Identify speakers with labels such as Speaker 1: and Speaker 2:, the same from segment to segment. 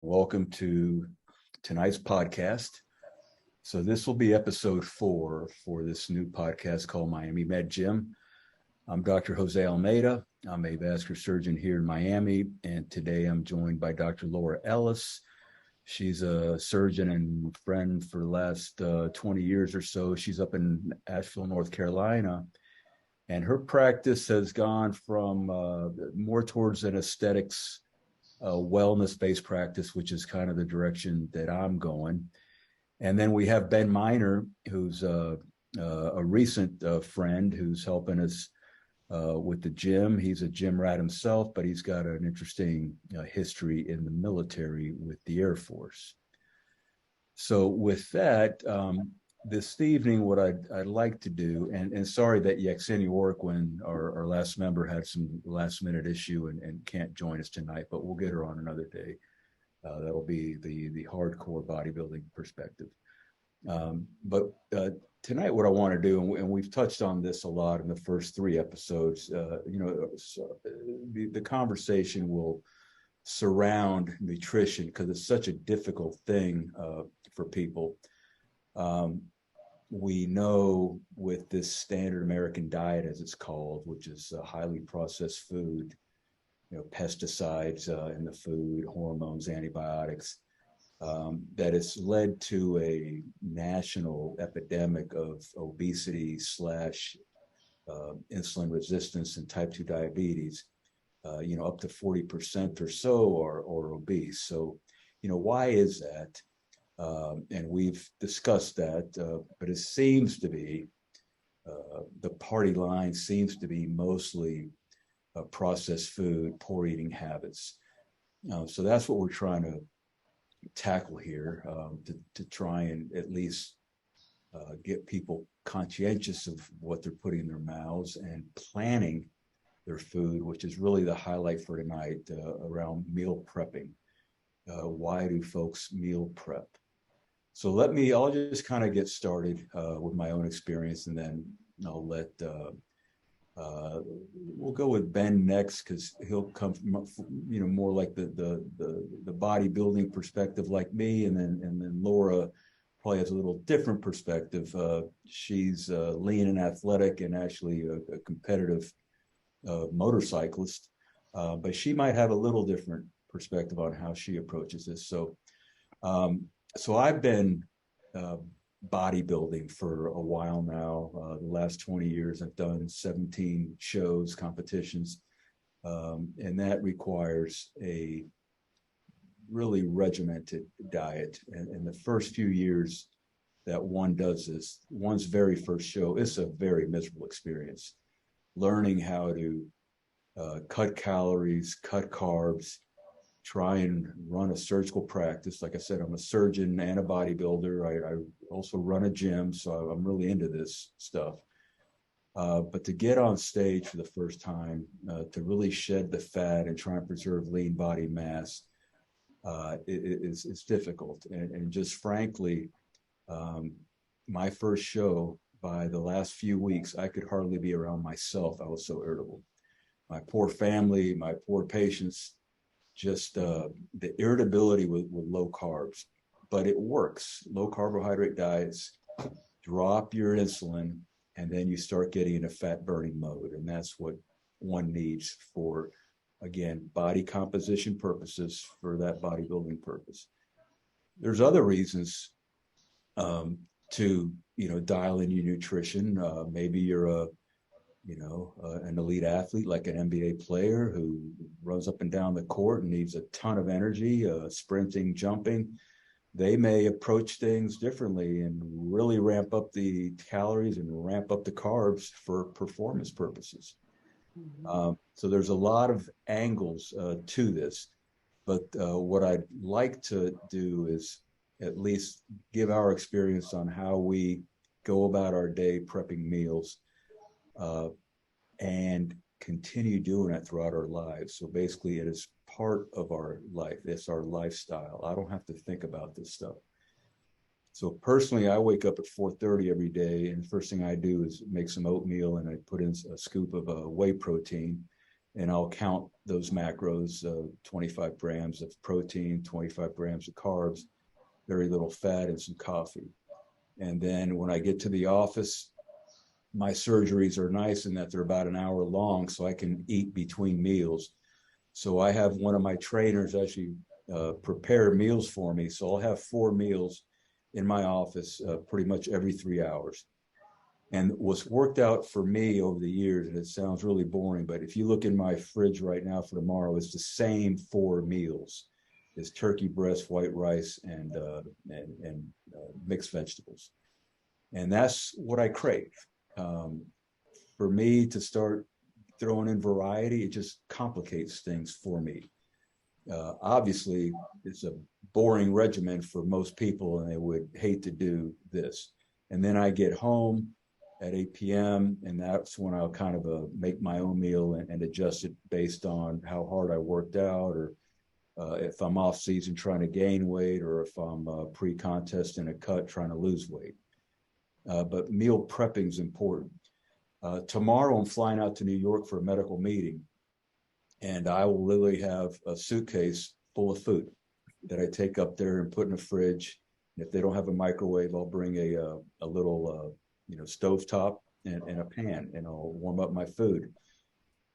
Speaker 1: Welcome to tonight's podcast. So this will be episode 4 for this new podcast called Miami Med Gym. I'm Dr. Jose Almeida. I'm a vascular surgeon here in Miami, and today I'm joined by Dr. Laura Ellis. She's a surgeon and friend for the last 20 years or so. She's up in Asheville, North Carolina, and her practice has gone from more towards an aesthetics wellness-based practice, which is kind of the direction that I'm going. And then we have Ben Miner, who's a recent friend who's helping us with the gym. He's a gym rat himself, but he's got an interesting history in the military with the Air Force. So with that, this evening, what I'd like to do, and sorry that Yaxeni Orquin, our last member, had some last minute issue and can't join us tonight, but we'll get her on another day. That'll be the hardcore bodybuilding perspective. But tonight, what I want to do, and we've touched on this a lot in the first 3 episodes, the conversation will surround nutrition because it's such a difficult thing for people. We know with this standard American diet, as it's called, which is highly processed food, pesticides in the food, hormones, antibiotics, that it's led to a national epidemic of obesity slash insulin resistance and type 2 diabetes. Up to 40% or so are obese. So, why is that? And we've discussed that, but it seems to be, the party line seems to be mostly processed food, poor eating habits. So that's what we're trying to tackle here, to try and at least get people conscientious of what they're putting in their mouths and planning their food, which is really the highlight for tonight, around meal prepping. Why do folks meal prep? So I'll just kind of get started with my own experience, and then I'll let, we'll go with Ben next, because he'll come from, more like the bodybuilding perspective like me, and then Laura probably has a little different perspective. She's lean and athletic and actually a competitive motorcyclist, but she might have a little different perspective on how she approaches this. So I've been bodybuilding for a while now. The last 20 years, I've done 17 shows, competitions, and that requires a really regimented diet. And the first few years that one does this, one's very first show, it's a very miserable experience. Learning how to cut calories, cut carbs, try and run a surgical practice. Like I said, I'm a surgeon and a bodybuilder. I also run a gym, so I'm really into this stuff. But to get on stage for the first time, to really shed the fat and try and preserve lean body mass, it's difficult. And just frankly, my first show, by the last few weeks, I could hardly be around myself. I was so irritable. My poor family, my poor patients, just the irritability with low carbs. But it works. Low carbohydrate diets drop your insulin, and then you start getting in a fat burning mode. And that's what one needs for, again, body composition purposes, for that bodybuilding purpose. There's other reasons to dial in your nutrition. Maybe you're an elite athlete, like an NBA player who runs up and down the court and needs a ton of energy, sprinting, jumping. They may approach things differently and really ramp up the calories and ramp up the carbs for performance purposes. Mm-hmm. So there's a lot of angles to this, but what I'd like to do is at least give our experience on how we go about our day prepping meals, and continue doing it throughout our lives. So basically, it is part of our life. It's our lifestyle. I don't have to think about this stuff. So personally, I wake up at 4:30 every day, and the first thing I do is make some oatmeal, and I put in a scoop of whey protein, and I'll count those macros, 25 grams of protein, 25 grams of carbs, very little fat, and some coffee. And then when I get to the office, my surgeries are nice in that they're about an hour long, so I can eat between meals. So I have one of my trainers actually prepare meals for me. So I'll have 4 meals in my office pretty much every 3 hours. And what's worked out for me over the years, and it sounds really boring, but if you look in my fridge right now for tomorrow, it's the same 4 meals. It's turkey breast, white rice, and mixed vegetables. And that's what I crave. Um, for me to start throwing in variety, it just complicates things for me. Obviously, it's a boring regimen for most people, and they would hate to do this. And then I get home at 8 p.m., and that's when I'll kind of make my own meal and adjust it based on how hard I worked out, or if I'm off season trying to gain weight, or if I'm pre-contest in a cut trying to lose weight. But meal prepping is important. Tomorrow, I'm flying out to New York for a medical meeting, and I will literally have a suitcase full of food that I take up there and put in a fridge. And if they don't have a microwave, I'll bring a little stovetop and a pan, and I'll warm up my food.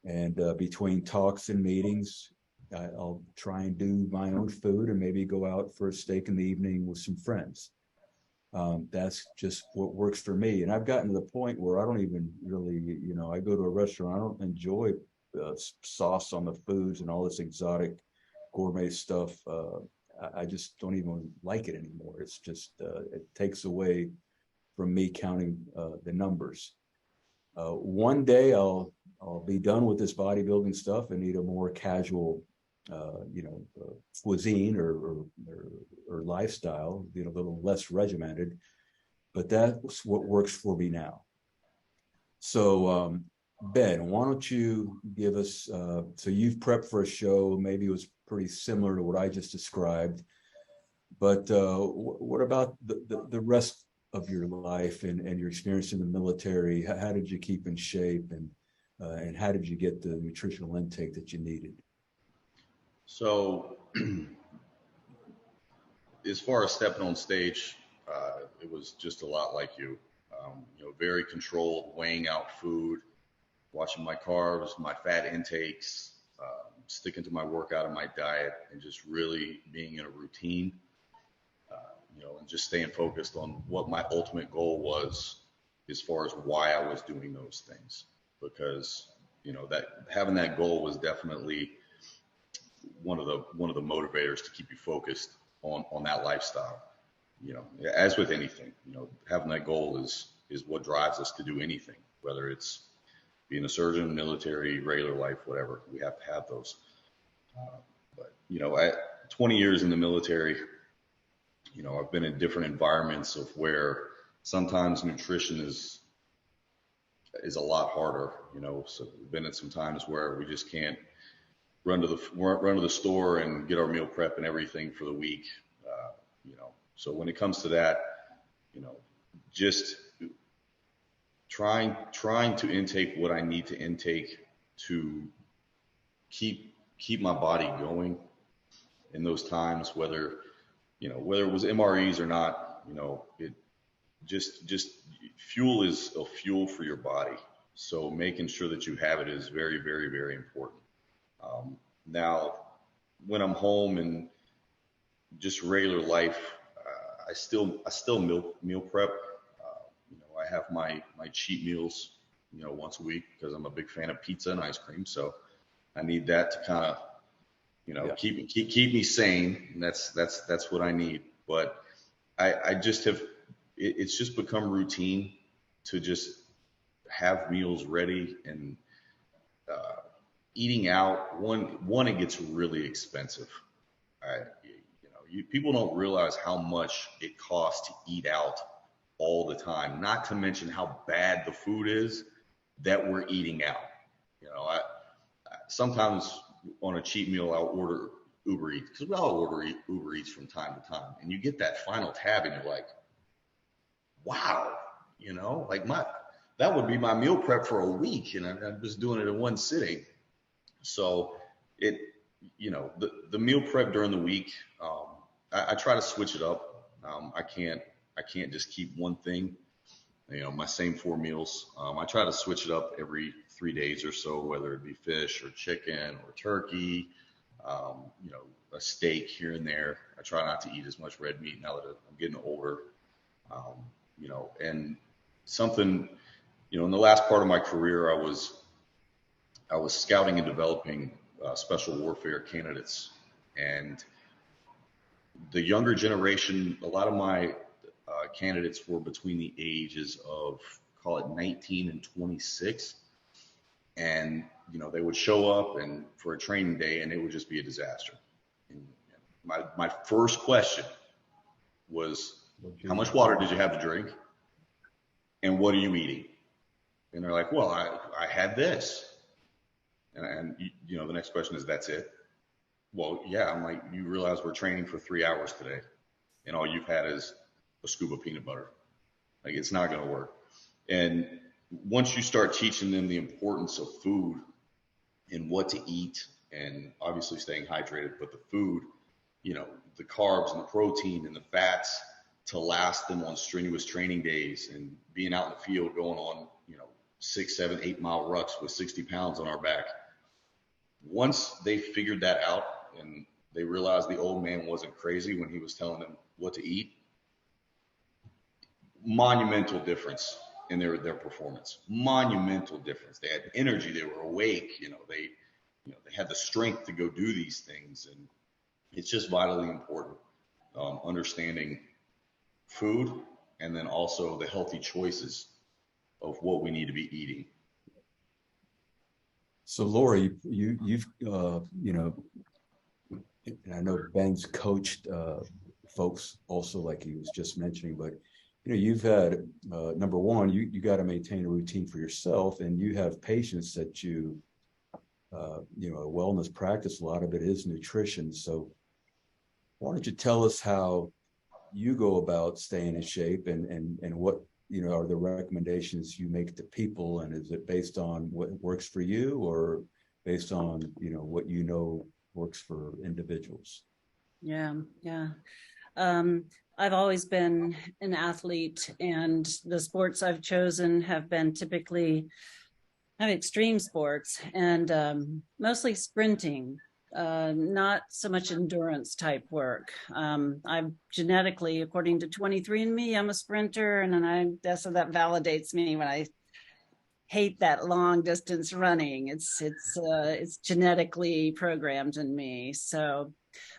Speaker 1: And between talks and meetings, I'll try and do my own food and maybe go out for a steak in the evening with some friends. That's just what works for me. And I've gotten to the point where I don't even really, I go to a restaurant, I don't enjoy sauce on the foods and all this exotic gourmet stuff. I just don't even like it anymore. It's just, it takes away from me counting the numbers. One day I'll be done with this bodybuilding stuff and eat a more casual, cuisine or lifestyle, a little less regimented. But that's what works for me now. So, Ben, why don't you give us? So you've prepped for a show. Maybe it was pretty similar to what I just described. But what about the rest of your life and your experience in the military? How did you keep in shape, and how did you get the nutritional intake that you needed?
Speaker 2: So, as far as stepping on stage, it was just a lot like you. Very controlled, weighing out food, watching my carbs, my fat intakes, sticking to my workout and my diet, and just really being in a routine. And just staying focused on what my ultimate goal was as far as why I was doing those things. Because, that having that goal was definitely one of the motivators to keep you focused on that lifestyle. As with anything, having that goal is what drives us to do anything, whether it's being a surgeon, military, regular life, whatever. We have to have those. But at 20 years in the military, I've been in different environments of where sometimes nutrition is a lot harder. So we've been at some times where we just can't run to the store and get our meal prep and everything for the week. So when it comes to that, just trying to intake what I need to intake to keep my body going in those times, whether it was MREs or not, it just fuel is a fuel for your body. So making sure that you have it is very, very, very important. Now, when I'm home and just regular life, I still meal prep. I have my cheat meals, once a week, because I'm a big fan of pizza and ice cream. So I need that to kind of, keep me sane. And that's what I need. But I just have, it's just become routine to just have meals ready, and eating out. One, it gets really expensive. People don't realize how much it costs to eat out all the time. Not to mention how bad the food is that we're eating out. I sometimes on a cheat meal I'll order Uber Eats, because we all order Uber Eats from time to time, and you get that final tab and you're like, wow, like that would be my meal prep for a week, and I'm just doing it in one sitting. So it, the meal prep during the week, I try to switch it up. I can't just keep one thing, my same four meals. I try to switch it up every 3 days or so, whether it be fish or chicken or turkey, um, you know, a steak here and there. I try not to eat as much red meat now that I'm getting older. And something, in the last part of my career, I was scouting and developing special warfare candidates, and the younger generation, a lot of my candidates were between the ages of, call it 19 and 26. And, they would show up and for a training day and it would just be a disaster. And my first question was, how much water did you have to drink? And what are you eating? And they're like, well, I had this. And the next question is, that's it? Well, yeah. I'm like, you realize we're training for 3 hours today and all you've had is a scoop of peanut butter. Like, it's not going to work. And once you start teaching them the importance of food and what to eat, and obviously staying hydrated, but the food, the carbs and the protein and the fats to last them on strenuous training days, and being out in the field going on, 6, 7, 8 mile rucks with 60 pounds on our back. Once they figured that out and they realized the old man wasn't crazy when he was telling them what to eat, monumental difference in their performance. Monumental difference. They had energy. They were awake. They had the strength to go do these things, and it's just vitally important. Understanding food, and then also the healthy choices of what we need to be eating.
Speaker 1: So Laura, you've and I know Ben's coached folks also, like he was just mentioning, but you've had number one, you got to maintain a routine for yourself, and you have patients that a wellness practice. A lot of it is nutrition. So why don't you tell us how you go about staying in shape, and what are the recommendations you make to people, and is it based on what works for you, or based on what works for individuals?
Speaker 3: Yeah. I've always been an athlete, and the sports I've chosen have been typically extreme sports, and mostly sprinting, not so much endurance type work. I'm genetically, according to 23andMe, I'm a sprinter, and then so that validates me when I hate that long distance running. It's genetically programmed in me. So,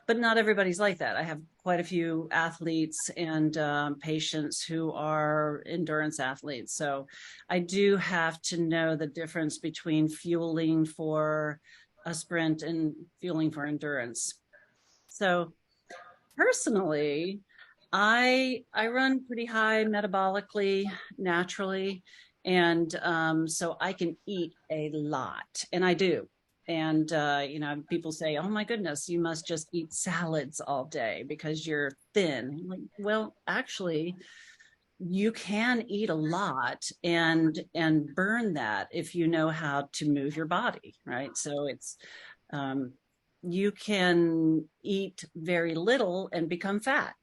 Speaker 3: but not everybody's like that. I have quite a few athletes and patients who are endurance athletes. So I do have to know the difference between fueling for a sprint and fueling for endurance. So personally, I run pretty high metabolically, naturally. And so I can eat a lot, and I do. And, people say, oh my goodness, you must just eat salads all day because you're thin. I'm like, well, actually, you can eat a lot and burn that if you know how to move your body, right? So it's, you can eat very little and become fat.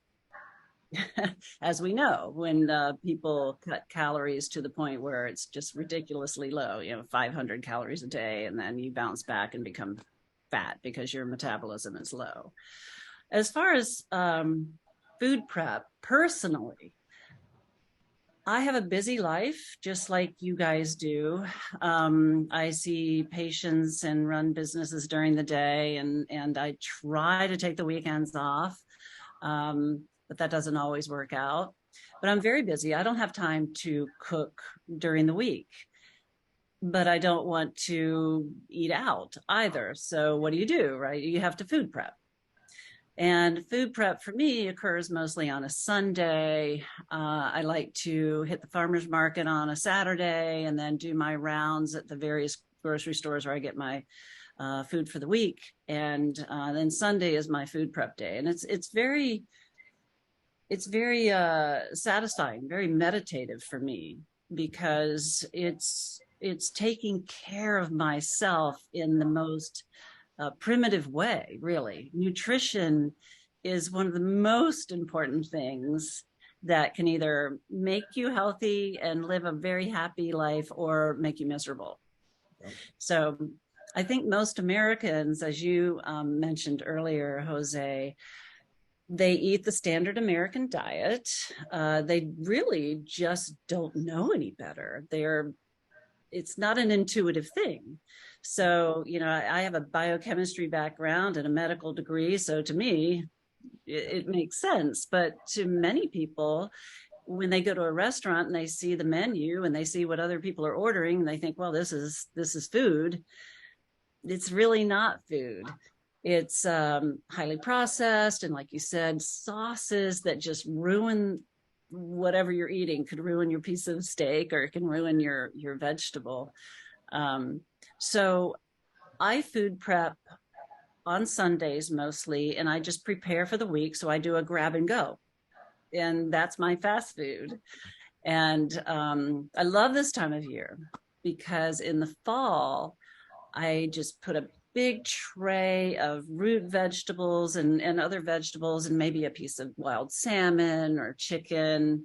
Speaker 3: As we know, when people cut calories to the point where it's just ridiculously low, 500 calories a day, and then you bounce back and become fat because your metabolism is low. As far as food prep, personally, I have a busy life, just like you guys do. I see patients and run businesses during the day, and I try to take the weekends off. But that doesn't always work out. But I'm very busy. I don't have time to cook during the week, but I don't want to eat out either. So what do, right? You have to food prep. And food prep for me occurs mostly on a Sunday. I like to hit the farmer's market on a Saturday and then do my rounds at the various grocery stores where I get my food for the week. And then Sunday is my food prep day. And it's very satisfying, very meditative for me, because it's it's taking care of myself in the most primitive way, really. Nutrition is one of the most important things that can either make you healthy and live a very happy life or make you miserable. Yep. So I think most Americans, as you mentioned earlier, Jose, they eat the standard American diet. They really just don't know any better. It's not an intuitive thing. So, I have a biochemistry background and a medical degree. So to me, it makes sense. But to many people, when they go to a restaurant and they see the menu and they see what other people are ordering, they think, well, this is food. It's really not food. It's highly processed. And like you said, sauces that just ruin whatever you're eating. Could ruin your piece of steak, or it can ruin your vegetable. So I food prep on Sundays mostly, and I just prepare for the week. So I do a grab and go, and that's my fast food. And I love this time of year because in the fall, I just put a big tray of root vegetables and other vegetables, and maybe a piece of wild salmon or chicken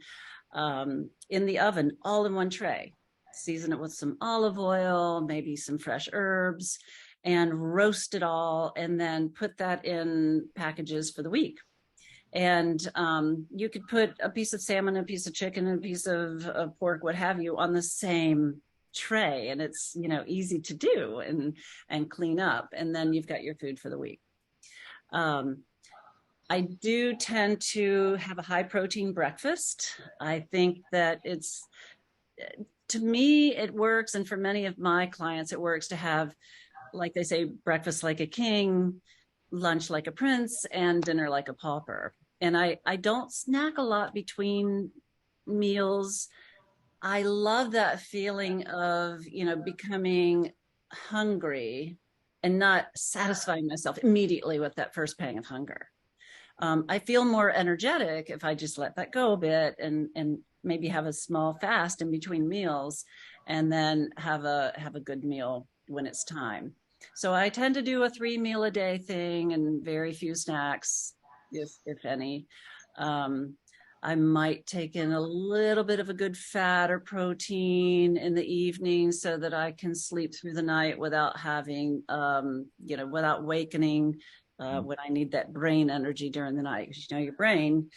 Speaker 3: in the oven, all in one tray. Season it with some olive oil, maybe some fresh herbs, and roast it all, and then put that in packages for the week. And you could put a piece of salmon, a piece of chicken, and a piece of pork, what have you, on the same tray, and it's easy to do and clean up, and then you've got your food for the week. I do tend to have a high protein breakfast. I think that to me it works, and for many of my clients it works to have, like they say, breakfast like a king, lunch like a prince, and dinner like a pauper. And I don't snack a lot between meals. I love that feeling of, becoming hungry and not satisfying myself immediately with that first pang of hunger. I feel more energetic if I just let that go a bit and maybe have a small fast in between meals, and then have a good meal when it's time. So I tend to do a 3 meal a day thing and very few snacks, if any. I might take in a little bit of a good fat or protein in the evening so that I can sleep through the night without having, without awakening when I need that brain energy during the night. Because your brain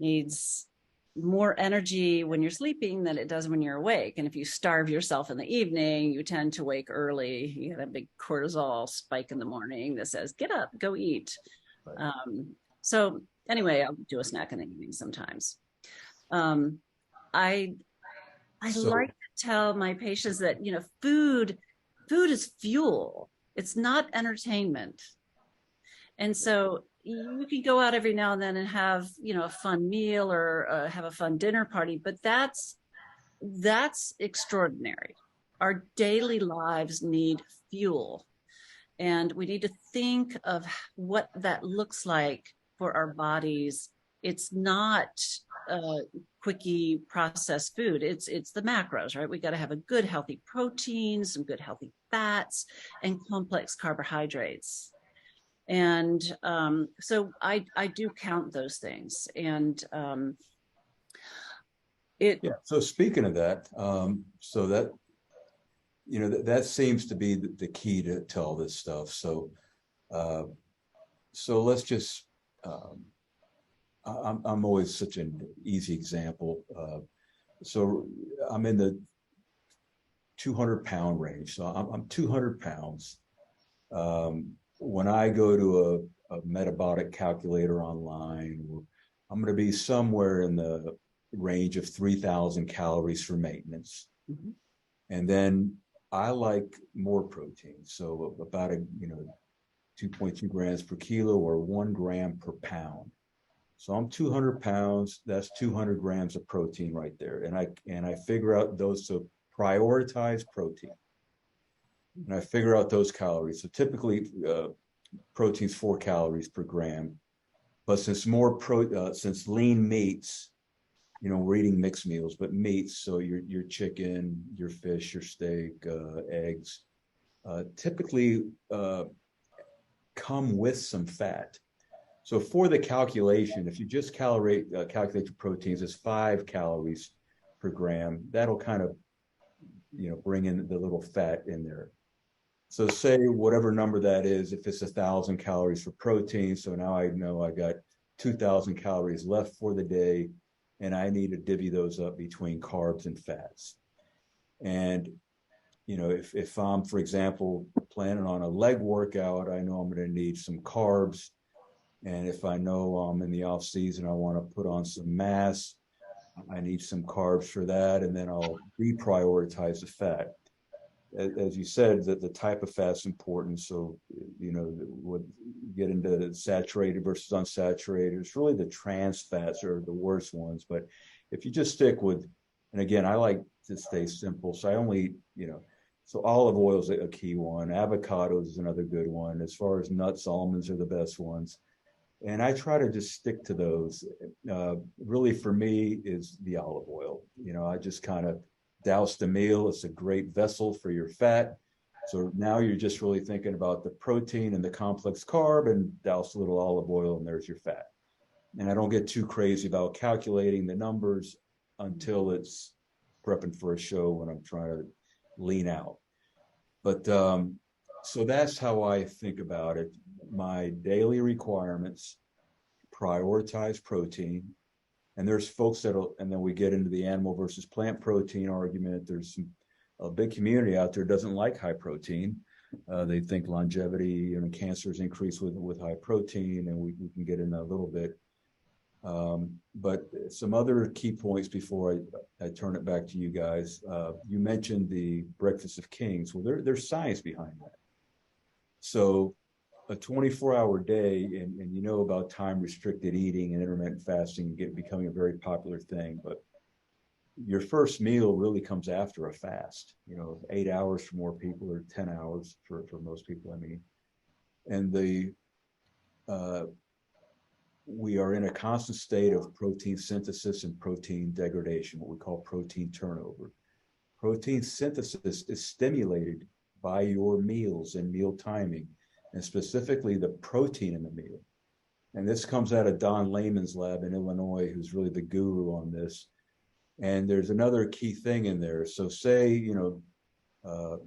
Speaker 3: needs more energy when you're sleeping than it does when you're awake. And if you starve yourself in the evening, you tend to wake early. You get a big cortisol spike in the morning that says, get up, go eat. Right. So anyway, I'll do a snack in the evening sometimes. I like to tell my patients that, food is fuel. It's not entertainment. And so you can go out every now and then and have, a fun meal or have a fun dinner party, but that's extraordinary. Our daily lives need fuel, and we need to think of what that looks like for our bodies. It's not quickie processed food. It's the macros, right? We got to have a good healthy protein, some good healthy fats, and complex carbohydrates. And so I do count those things. And
Speaker 1: so speaking of that, so that that seems to be the key to all this stuff. So let's just I'm always such an easy example. So I'm in the 200-pound range. So I'm 200 pounds. When I go to a metabolic calculator online, I'm going to be somewhere in the range of 3,000 calories for maintenance. Mm-hmm. And then I like more protein. So about 2.2 grams per kilo or 1 gram per pound. So I'm 200 pounds. That's 200 grams of protein right there. And I figure out those, so prioritize protein. And I figure out those calories. So typically, protein's 4 calories per gram. But since since lean meats we're eating mixed meals, but meats, so your chicken, your fish, your steak, eggs, typically come with some fat. So for the calculation, if you just calculate your proteins as 5 calories per gram, that'll kind of, bring in the little fat in there. So say whatever number that is, if it's 1,000 calories for protein, so now I know I got 2,000 calories left for the day, and I need to divvy those up between carbs and fats. And if I'm, for example, planning on a leg workout, I know I'm going to need some carbs. And if I know I'm in the off season, I want to put on some mass, I need some carbs for that, and then I'll reprioritize the fat. As you said, that the type of fat's important. So, what get into saturated versus unsaturated, it's really the trans fats are the worst ones. But if you just stick with, and again, I like to stay simple. So I only, so olive oil is a key one. Avocados is another good one. As far as nuts, almonds are the best ones. And I try to just stick to those. Really, for me, is the olive oil. I just kind of douse the meal. It's a great vessel for your fat. So now you're just really thinking about the protein and the complex carb, and douse a little olive oil, and there's your fat. And I don't get too crazy about calculating the numbers until it's prepping for a show when I'm trying to lean out. But so that's how I think about it. My daily requirements, prioritize protein. And there's folks that'll, and then we get into the animal versus plant protein argument. There's a big community out there doesn't like high protein. They think longevity and cancers increase with high protein, and we can get into a little bit. But some other key points before I turn it back to you guys. You mentioned the breakfast of kings. Well, there's science behind that. So a 24-hour day, and about time restricted eating and intermittent fasting becoming a very popular thing, but your first meal really comes after a fast, 8 hours for more people, or 10 hours for most people, I mean. And we are in a constant state of protein synthesis and protein degradation, what we call protein turnover. Protein synthesis is stimulated by your meals and meal timing, and specifically the protein in the meal. And this comes out of Don Layman's lab in Illinois, who's really the guru on this. And there's another key thing in there. So say, so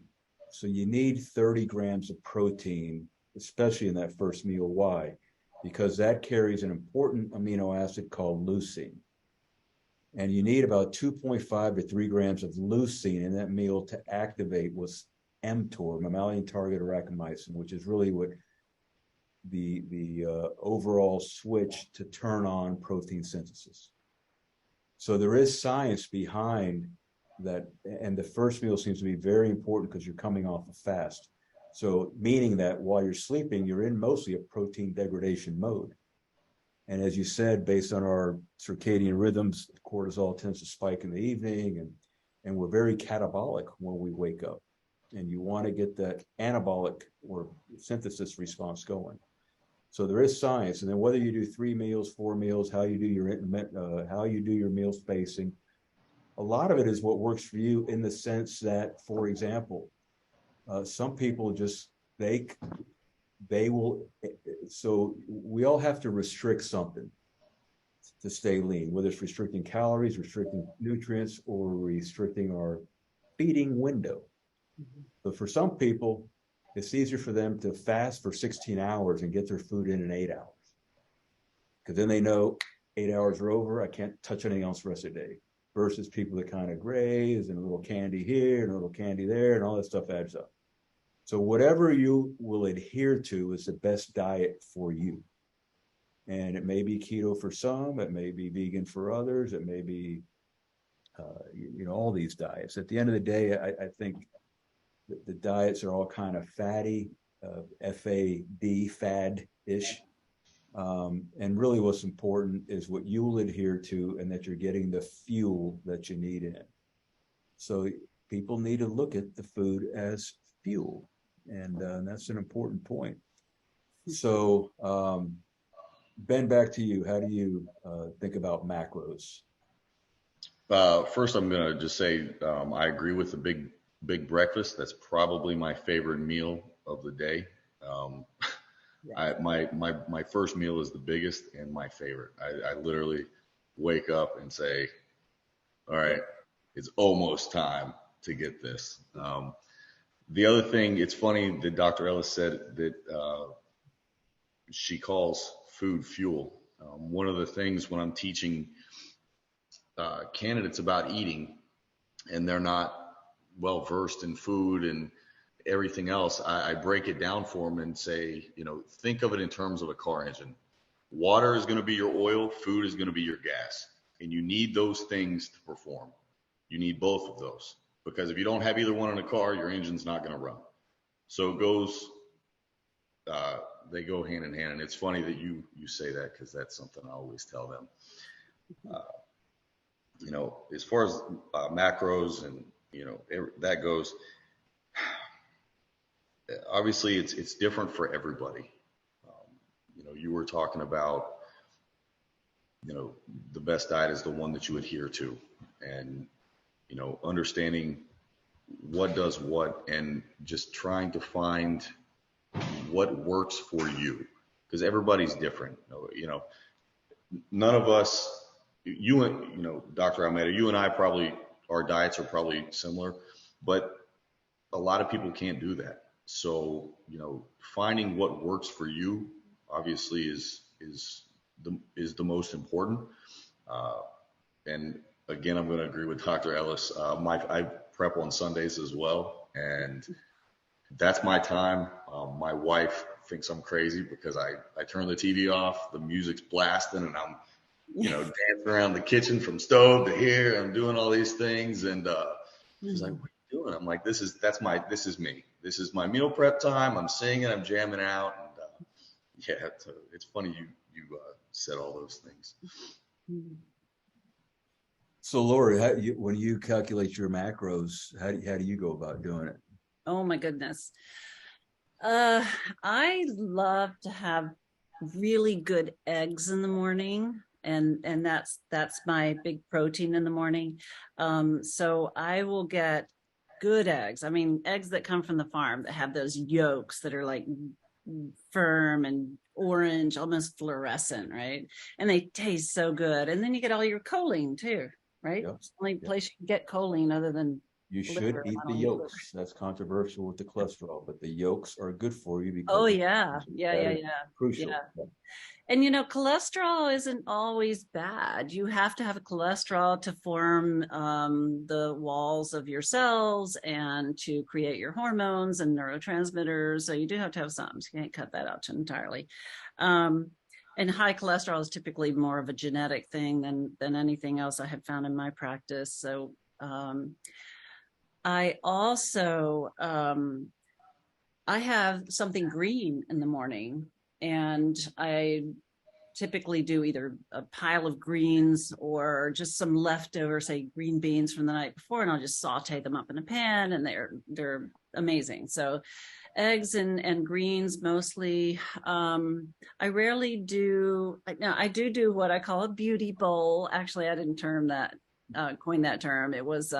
Speaker 1: you need 30 grams of protein, especially in that first meal. Why? Because that carries an important amino acid called leucine. And you need about 2.5 to 3 grams of leucine in that meal to activate what's mTOR, mammalian target rapamycin, which is really what the overall switch to turn on protein synthesis. So there is science behind that, and the first meal seems to be very important because you're coming off a fast. So meaning that while you're sleeping, you're in mostly a protein degradation mode. And as you said, based on our circadian rhythms, cortisol tends to spike in the evening, and we're very catabolic when we wake up. And you want to get that anabolic or synthesis response going. So there is science. And then whether you do 3 meals, 4 meals, how you do your meal spacing, a lot of it is what works for you, in the sense that, for example, some people just, they will, so we all have to restrict something to stay lean, whether it's restricting calories, restricting nutrients, or restricting our feeding window. But for some people, it's easier for them to fast for 16 hours and get their food in 8 hours. Because then they know 8 hours are over, I can't touch anything else the rest of the day. Versus people that kind of graze, and a little candy here and a little candy there, and all that stuff adds up. So whatever you will adhere to is the best diet for you. And it may be keto for some, it may be vegan for others, it may be, all these diets. At the end of the day, I think the diets are all kind of fatty, FAD, fad-ish. And really what's important is what you will adhere to, and that you're getting the fuel that you need in. So people need to look at the food as fuel. And that's an important point. So Ben, back to you. How do you think about macros?
Speaker 2: First, I'm going to just say I agree with the big breakfast. That's probably my favorite meal of the day. Um, my first meal is the biggest and my favorite. I literally wake up and say, all right, it's almost time to get this. The other thing, it's funny that Dr. Ellis said that she calls food fuel. One of the things when I'm teaching candidates about eating and they're not well versed in food and everything else, I break it down for them and say, think of it in terms of a car engine. Water is going to be your oil, food is going to be your gas, and you need those things to perform. You need both of those because if you don't have either one in a car, your engine's not going to run. So it goes, they go hand in hand, and it's funny that you say that because that's something I always tell them. As far as macros and that goes, obviously it's different for everybody. You were talking about, the best diet is the one that you adhere to, and understanding what does what, and just trying to find what works for you, because everybody's different. None of us, you and Dr. Almeida, you and I probably, our diets are probably similar, but a lot of people can't do that. So finding what works for you obviously is the most important. And again, I'm going to agree with Dr. Ellis. I prep on Sundays as well, and that's my time. My wife thinks I'm crazy because I turn the TV off, the music's blasting, and I'm dancing around the kitchen from stove to here. I'm doing all these things, and she's like, "What are you doing?" I'm like, "This is me. This is my meal prep time. I'm singing, I'm jamming out." And it's funny you said all those things.
Speaker 1: So, Lori, when you calculate your macros, how do you go about doing it?
Speaker 3: Oh my goodness. I love to have really good eggs in the morning, and that's my big protein in the morning. So I will get good eggs. I mean, eggs that come from the farm that have those yolks that are like firm and orange, almost fluorescent, right? And they taste so good. And then you get all your choline too, right?
Speaker 1: Yep.
Speaker 3: It's the only place you can get choline other than
Speaker 1: you should eat the yolks. That's controversial with the cholesterol, but the yolks are good for you because
Speaker 3: yeah.
Speaker 1: Crucial.
Speaker 3: Yeah. And cholesterol isn't always bad. You have to have a cholesterol to form the walls of your cells and to create your hormones and neurotransmitters. So you do have to have some. So you can't cut that out entirely. And high cholesterol is typically more of a genetic thing than anything else I have found in my practice. So I also I have something green in the morning. And I typically do either a pile of greens or just some leftover, say, green beans from the night before, and I'll just saute them up in a pan, and they're amazing. So eggs and greens mostly. I rarely do. Now I do what I call a beauty bowl. Actually, I didn't coin that term. It was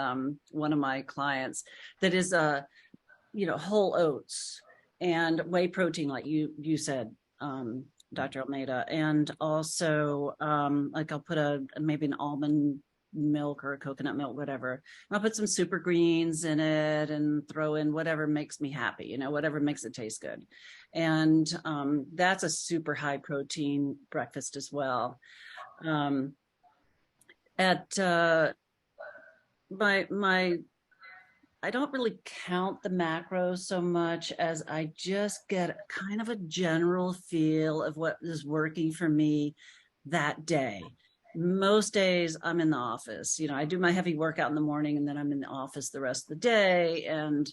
Speaker 3: one of my clients that is whole oats and whey protein, like you said, Dr. Almeida, and also like I'll put maybe an almond milk or a coconut milk, whatever. And I'll put some super greens in it and throw in whatever makes me happy, whatever makes it taste good. And that's a super high protein breakfast as well. I don't really count the macros so much as I just get kind of a general feel of what is working for me that day. Most days I'm in the office. I do my heavy workout in the morning, and then I'm in the office the rest of the day, and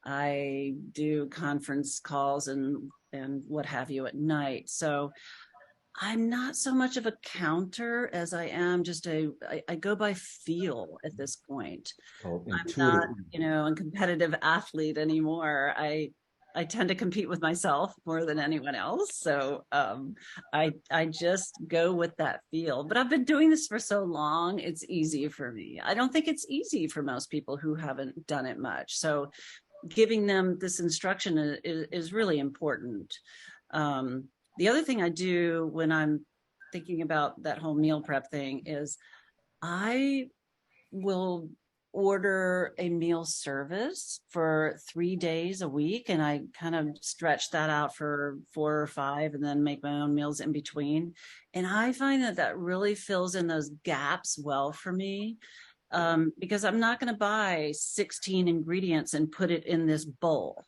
Speaker 3: I do conference calls and what have you at night. So I'm not so much of a counter as I am just I go by feel at this point. I'm not, a competitive athlete anymore. I I tend to compete with myself more than anyone else. So I just go with that feel. But I've been doing this for so long, it's easy for me. I don't think it's easy for most people who haven't done it much. So giving them this instruction is really important. The other thing I do when I'm thinking about that whole meal prep thing is I will order a meal service for 3 days a week, and I kind of stretch that out for 4 or 5 and then make my own meals in between. And I find that that really fills in those gaps well for me, because I'm not going to buy 16 ingredients and put it in this bowl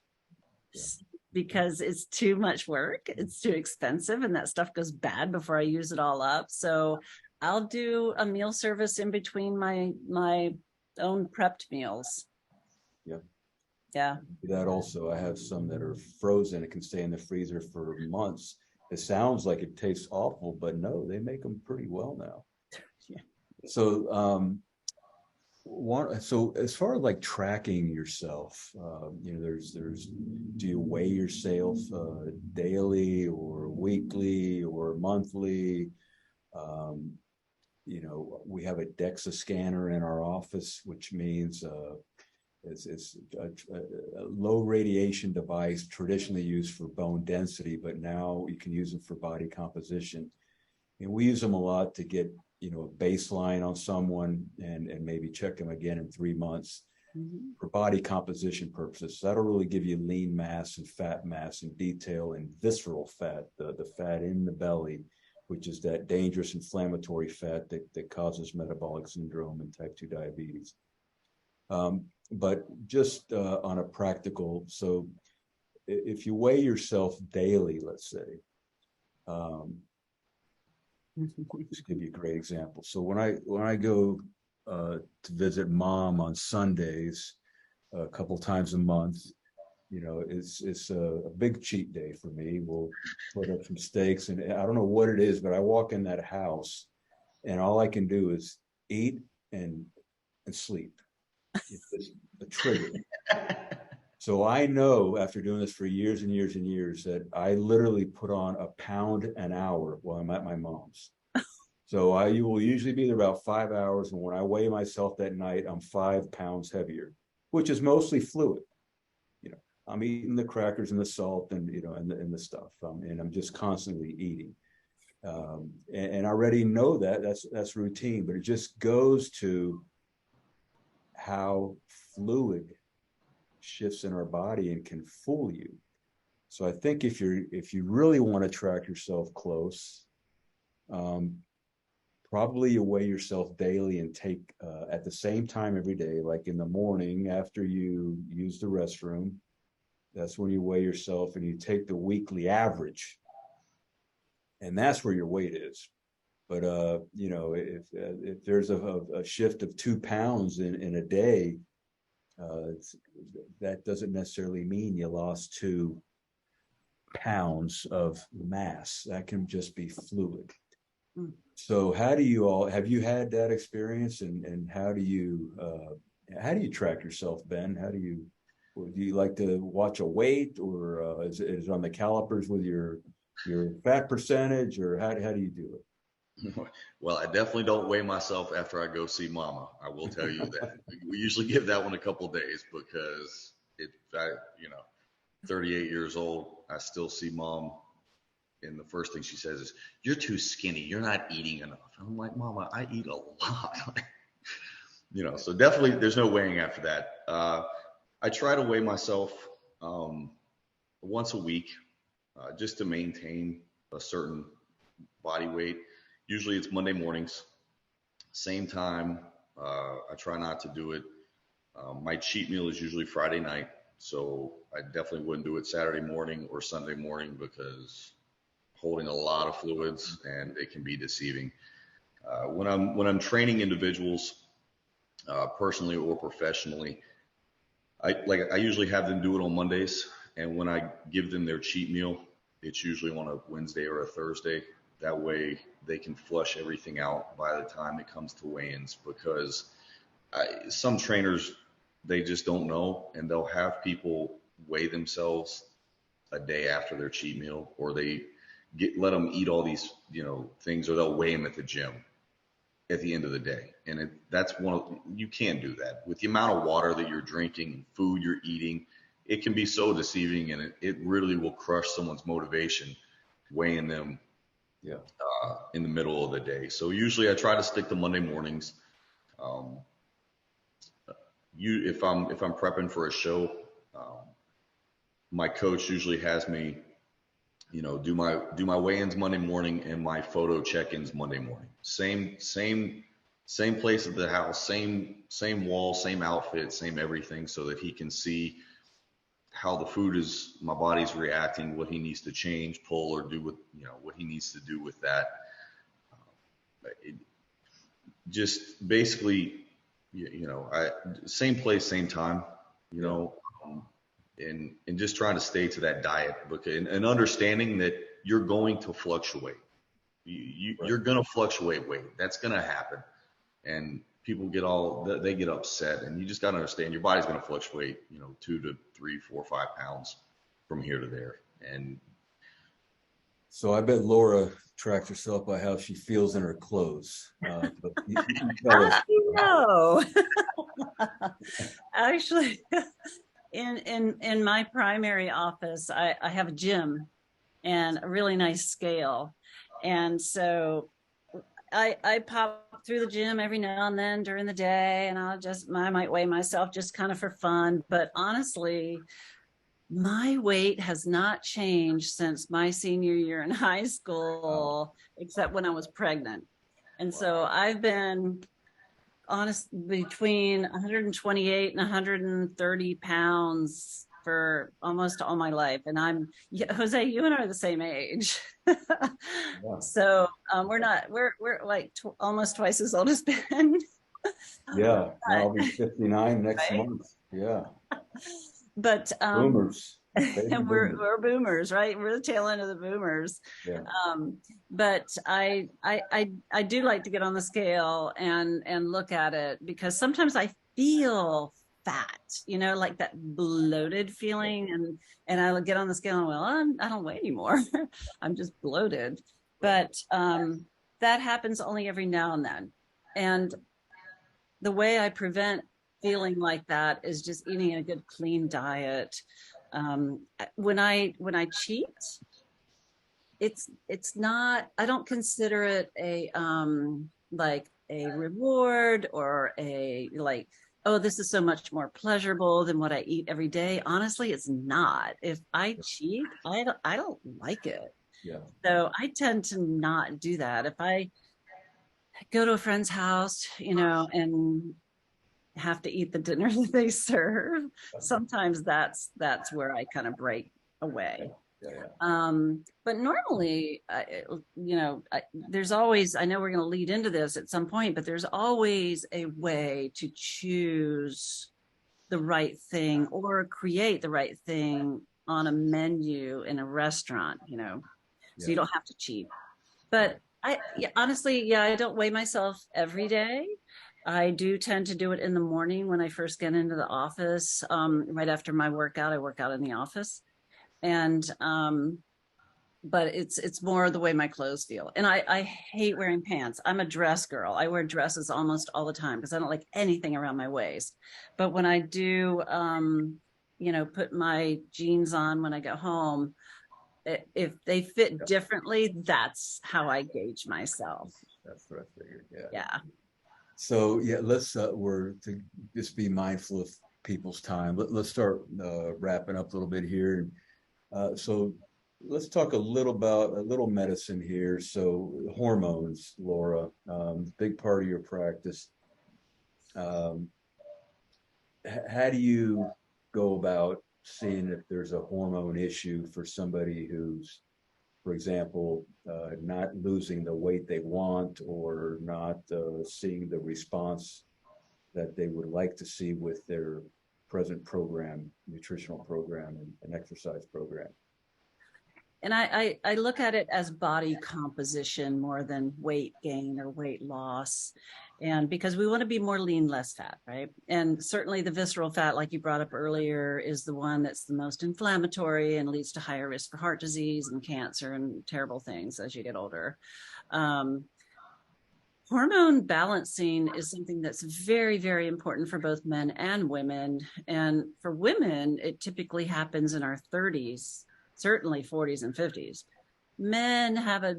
Speaker 3: because it's too much work. It's too expensive, and that stuff goes bad before I use it all up. So I'll do a meal service in between my own prepped meals.
Speaker 1: Yeah.
Speaker 3: Yeah.
Speaker 1: That also, I have some that are frozen. It can stay in the freezer for months. It sounds like it tastes awful, but no, they make them pretty well now.
Speaker 3: Yeah.
Speaker 1: So, so as far as like tracking yourself, there's, do you weigh yourself daily or weekly or monthly? We have a DEXA scanner in our office, which means it's a low radiation device traditionally used for bone density, but now you can use them for body composition. And we use them a lot to get, a baseline on someone and maybe check them again in 3 months for body composition purposes. So that'll really give you lean mass and fat mass in detail, and visceral fat, the fat in the belly, which is that dangerous inflammatory fat that causes metabolic syndrome and type 2 diabetes. But just on a practical, so if you weigh yourself daily, let's say, just give you a great example. So when I go to visit mom on Sundays, a couple times a month, it's a big cheat day for me. We'll put up some steaks, and I don't know what it is, but I walk in that house and all I can do is eat and sleep. It's a trigger. So I know after doing this for years and years and years that I literally put on a pound an hour while I'm at my mom's. So I will usually be there about 5 hours, and when I weigh myself that night, I'm 5 pounds heavier, which is mostly fluid. I'm eating the crackers and the salt and and the stuff, and I'm just constantly eating. And I already know that's routine, but it just goes to how fluid shifts in our body and can fool you. So I think if you really want to track yourself close, probably you weigh yourself daily and take at the same time every day, like in the morning after you use the restroom. That's when you weigh yourself, and you take the weekly average, and that's where your weight is. But if there's a shift of 2 pounds in a day, that doesn't necessarily mean you lost 2 pounds of mass. That can just be fluid. So have you had that experience, and how do you track yourself, Ben? Do you like to watch a weight, or is it on the calipers with your fat percentage, or how do you do it?
Speaker 2: Well, I definitely don't weigh myself after I go see mama. I will tell you that. We usually give that one a couple days because 38 years old, I still see mom, and the first thing she says is, "You're too skinny. You're not eating enough." And I'm like, "Mama, I eat a lot." So definitely there's no weighing after that. I try to weigh myself once a week just to maintain a certain body weight. Usually it's Monday mornings, same time. I try not to do it. My cheat meal is usually Friday night, so I definitely wouldn't do it Saturday morning or Sunday morning because holding a lot of fluids and it can be deceiving. When I'm training individuals, personally or professionally, I usually have them do it on Mondays, and when I give them their cheat meal, it's usually on a Wednesday or a Thursday. That way they can flush everything out by the time it comes to weigh-ins, because some trainers, they just don't know, and they'll have people weigh themselves a day after their cheat meal, or they let them eat all these, things, or they'll weigh them at the gym at the end of the day. And you can't do that with the amount of water that you're drinking and food you're eating. It can be so deceiving, and it really will crush someone's motivation weighing them in the middle of the day. So usually I try to stick to Monday mornings. If I'm prepping for a show, my coach usually has me, do my weigh-ins Monday morning and my photo check-ins Monday morning. Same place at the house, same wall, same outfit, same everything, so that he can see how the food is, my body's reacting, what he needs to change, pull, or do with, what he needs to do with that. Just basically, same place, same time, and just trying to stay to that diet book, and understanding that you're going to fluctuate. You're going to fluctuate weight. That's going to happen. And people they get upset, and you just got to understand your body's going to fluctuate, 2 to 3, 4, 5 pounds from here to there. And
Speaker 1: so I bet Laura tracks herself by how she feels in her clothes. But you tell us.
Speaker 3: No, actually, in my primary office, I have a gym and a really nice scale, and so I pop through the gym every now and then during the day, and I might weigh myself just kind of for fun. But honestly, my weight has not changed since my senior year in high school, except when I was pregnant. And so I've been honest between 128 and 130 pounds for almost all my life. And Jose, you and I are the same age. So we're like almost twice as old as Ben.
Speaker 1: Yeah, I'll be 59 next month. Yeah.
Speaker 3: But
Speaker 1: boomers.
Speaker 3: And we're boomers, right? We're the tail end of the boomers.
Speaker 1: Yeah.
Speaker 3: But I do like to get on the scale and look at it, because sometimes I feel fat, like that bloated feeling, and I get on the scale and, well, I don't weigh anymore. I'm just bloated. But that happens only every now and then. And the way I prevent feeling like that is just eating a good clean diet. When I cheat, it's not, I don't consider it a like a reward, or oh, this is so much more pleasurable than what I eat every day. Honestly, it's not. If I cheat, I don't like it.
Speaker 1: Yeah.
Speaker 3: So I tend to not do that. If I go to a friend's house, and have to eat the dinner that they serve, sometimes that's where I kind of break away. But normally, there's always, I know we're going to lead into this at some point, but there's always a way to choose the right thing or create the right thing on a menu in a restaurant, so you don't have to cheat. But honestly, I don't weigh myself every day. I do tend to do it in the morning when I first get into the office. Right after my workout, I work out in the office. And but it's more the way my clothes feel. And I hate wearing pants. I'm a dress girl. I wear dresses almost all the time because I don't like anything around my waist. But when I do put my jeans on when I get home, if they fit differently, that's how I gauge myself.
Speaker 1: That's what I figured.
Speaker 3: Yeah.
Speaker 1: So let's we're to just be mindful of people's time. Let's start wrapping up a little bit here. So let's talk a little medicine here. So hormones, Laura, big part of your practice. How do you go about seeing if there's a hormone issue for somebody who's, for example, not losing the weight they want, or not seeing the response that they would like to see with their present program, nutritional program, and exercise program?
Speaker 3: I look at it as body composition more than weight gain or weight loss. And because we want to be more lean, less fat, right? And certainly the visceral fat, like you brought up earlier, is the one that's the most inflammatory and leads to higher risk for heart disease and cancer and terrible things as you get older. Hormone balancing is something that's very, very important for both men and women. And for women, it typically happens in our 30s, certainly 40s and 50s. Men have a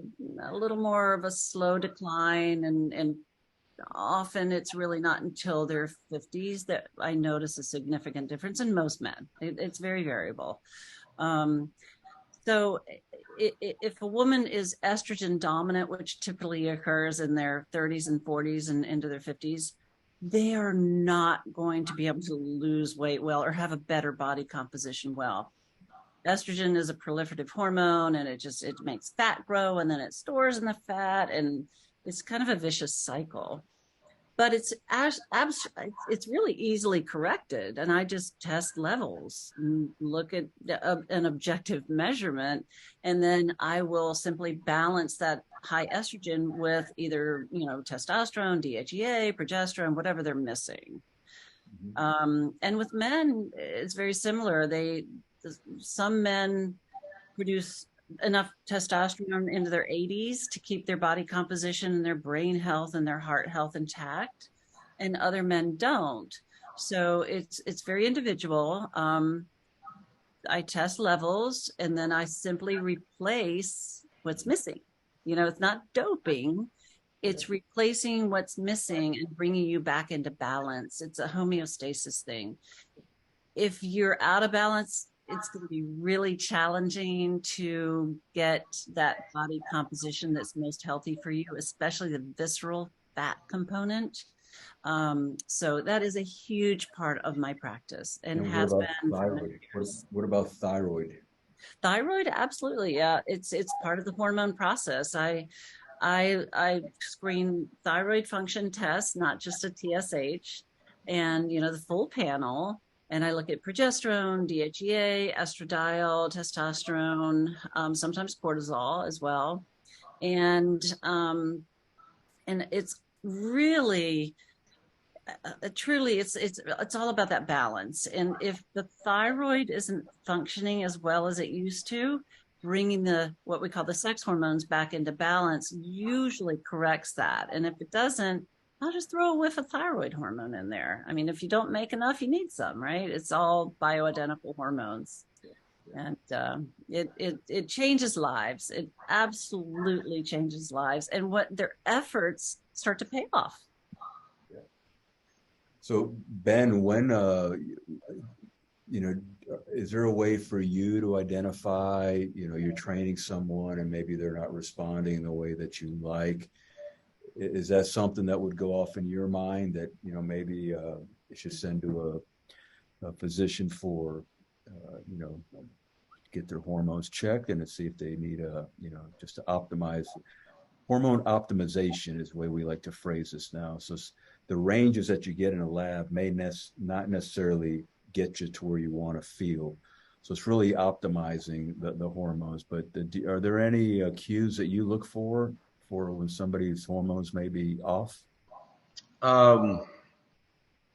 Speaker 3: little more of a slow decline, and often it's really not until their 50s that I notice a significant difference in most men. It's very variable. So if a woman is estrogen dominant, which typically occurs in their 30s and 40s and into their 50s, they are not going to be able to lose weight well or have a better body composition well. Estrogen is a proliferative hormone, and it makes fat grow, and then it stores in the fat, and it's kind of a vicious cycle. But it's really easily corrected, and I just test levels and look at an objective measurement, and then I will simply balance that high estrogen with either testosterone, DHEA, progesterone, whatever they're missing. And with men, it's very similar. Some men produce enough testosterone into their 80s to keep their body composition and their brain health and their heart health intact, and other men don't. So it's very individual. I test levels, and then I simply replace what's missing. It's not doping. It's replacing what's missing and bringing you back into balance. It's a homeostasis thing. If you're out of balance, it's going to be really challenging to get that body composition that's most healthy for you, especially the visceral fat component. So that is a huge part of my practice and has been.
Speaker 1: Thyroid? What about thyroid?
Speaker 3: Thyroid, absolutely. Yeah, it's part of the hormone process. I screen thyroid function tests, not just a TSH, and the full panel. And I look at progesterone, DHEA, estradiol, testosterone, sometimes cortisol as well. And it's really, truly, it's all about that balance. And if the thyroid isn't functioning as well as it used to, bringing what we call the sex hormones back into balance usually corrects that. And if it doesn't, I'll just throw a whiff of thyroid hormone in there. I mean, if you don't make enough, you need some, right? It's all bioidentical hormones. And it changes lives. It absolutely changes lives. And what their efforts start to pay off.
Speaker 1: So Ben, when, is there a way for you to identify, you're training someone and maybe they're not responding the way that you like? Is that something that would go off in your mind that, maybe you should send to a physician for, get their hormones checked and to see if they need just to optimize. Hormone optimization is the way we like to phrase this now. So the ranges that you get in a lab may not necessarily get you to where you want to feel. So it's really optimizing the hormones. But are there any cues that you look for when somebody's hormones may be off?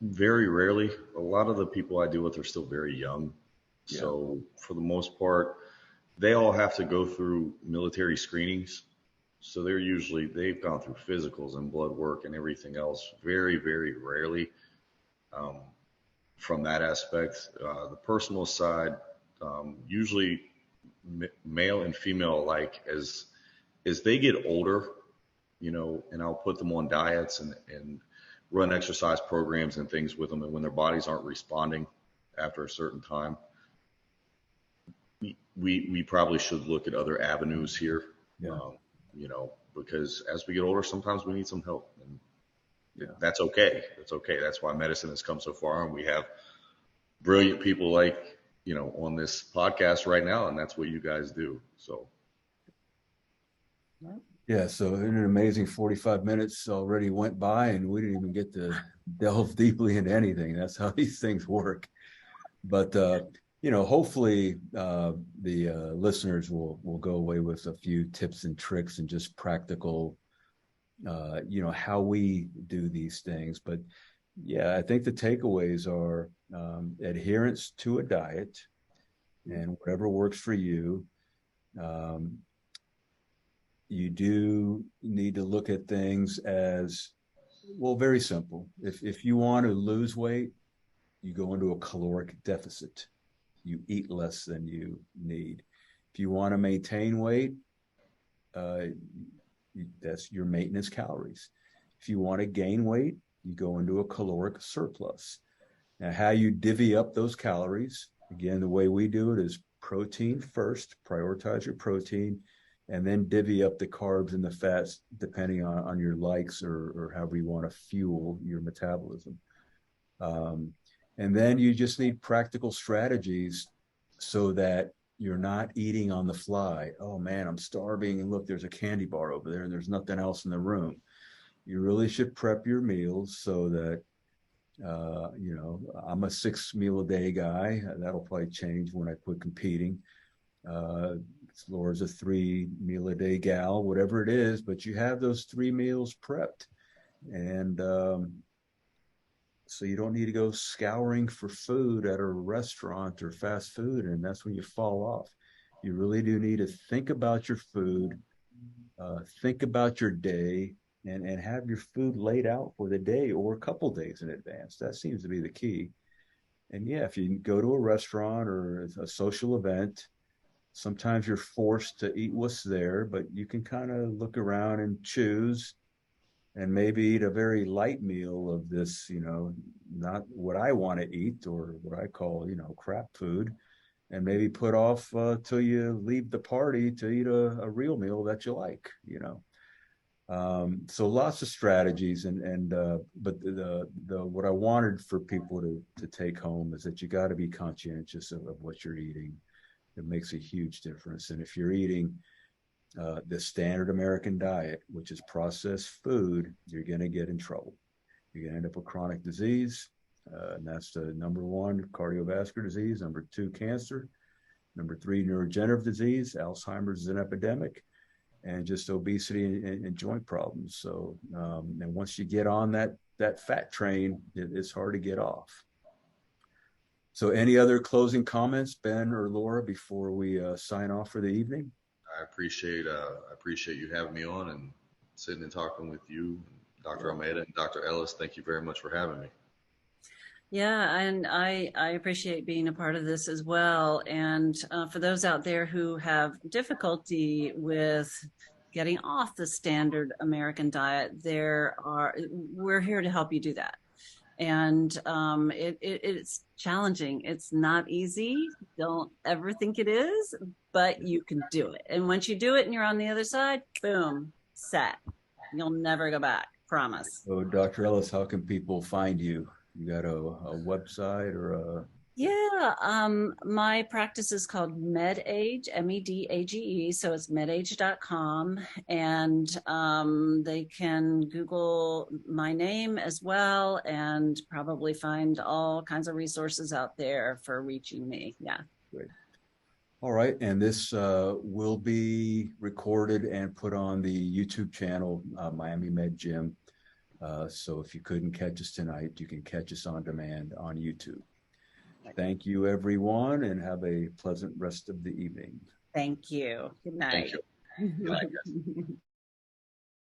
Speaker 2: Very rarely. A lot of the people I deal with are still very young. Yeah. So for the most part, they all have to go through military screenings. So they've gone through physicals and blood work and everything else. Very, very rarely from that aspect. The personal side, usually male and female alike, as they get older, and I'll put them on diets and run exercise programs and things with them. And when their bodies aren't responding after a certain time, we probably should look at other avenues here. Yeah. Because as we get older, sometimes we need some help, and that's okay. That's okay. That's why medicine has come so far, and we have brilliant people like, on this podcast right now, and that's what you guys do. So.
Speaker 1: Yeah. So in an amazing 45 minutes already went by, and we didn't even get to delve deeply into anything. That's how these things work. But hopefully the listeners will go away with a few tips and tricks and just practical, how we do these things. But yeah, I think the takeaways are adherence to a diet and whatever works for you. Um, you do need to look at things as well, very simple. If you want to lose weight, you go into a caloric deficit. You eat less than you need. If you want to maintain weight, uh, that's your maintenance calories. If you want to gain weight, you go into a caloric surplus. Now, how you divvy up those calories, again, the way we do it is protein first, prioritize your protein, and then divvy up the carbs and the fats depending on your likes or however you want to fuel your metabolism. Um, and then you just need practical strategies so that you're not eating on the fly. Oh man, I'm starving. And look, there's a candy bar over there and there's nothing else in the room. You really should prep your meals so that, I'm a 6 meal a day guy. That'll probably change when I quit competing. Laura's a 3 meal a day gal, whatever it is, but you have those 3 meals prepped. And so you don't need to go scouring for food at a restaurant or fast food, and that's when you fall off. You really do need to think about your food, think about your day, and have your food laid out for the day or a couple days in advance. That seems to be the key. And yeah, if you go to a restaurant or a social event, sometimes you're forced to eat what's there, but you can kind of look around and choose and maybe eat a very light meal of this, not what I want to eat or what I call, crap food, and maybe put off till you leave the party to eat a real meal that you like. So lots of strategies, but the what I wanted for people to take home is that you got to be conscientious of what you're eating. It makes a huge difference, and if you're eating the standard American diet, which is processed food, you're going to get in trouble. You're going to end up with chronic disease, and that's the number one cardiovascular disease, number two cancer, number three neurodegenerative disease, Alzheimer's is an epidemic, and just obesity and joint problems. So, and once you get on that fat train, it's hard to get off. So, any other closing comments, Ben or Laura, before we sign off for the evening?
Speaker 2: I appreciate you having me on and sitting and talking with you, Dr. Almeida and Dr. Ellis. Thank you very much for having me.
Speaker 3: Yeah, and I appreciate being a part of this as well. And for those out there who have difficulty with getting off the standard American diet, we're here to help you do that. And it's challenging. It's not easy. Don't ever think it is, but you can do it. And once you do it and you're on the other side, boom, set. You'll never go back. Promise.
Speaker 1: So, Dr. Ellis, how can people find you? You got a website or a?
Speaker 3: Yeah, my practice is called MedAge, MEDAGE. So it's medage.com. And they can Google my name as well and probably find all kinds of resources out there for reaching me. Yeah.
Speaker 1: Great. All right. And this will be recorded and put on the YouTube channel, Miami Med Gym. So if you couldn't catch us tonight, you can catch us on demand on YouTube. Thank you, everyone, and have a pleasant rest of the evening.
Speaker 3: Thank you. Good night.
Speaker 2: Thank you. Good night, guys.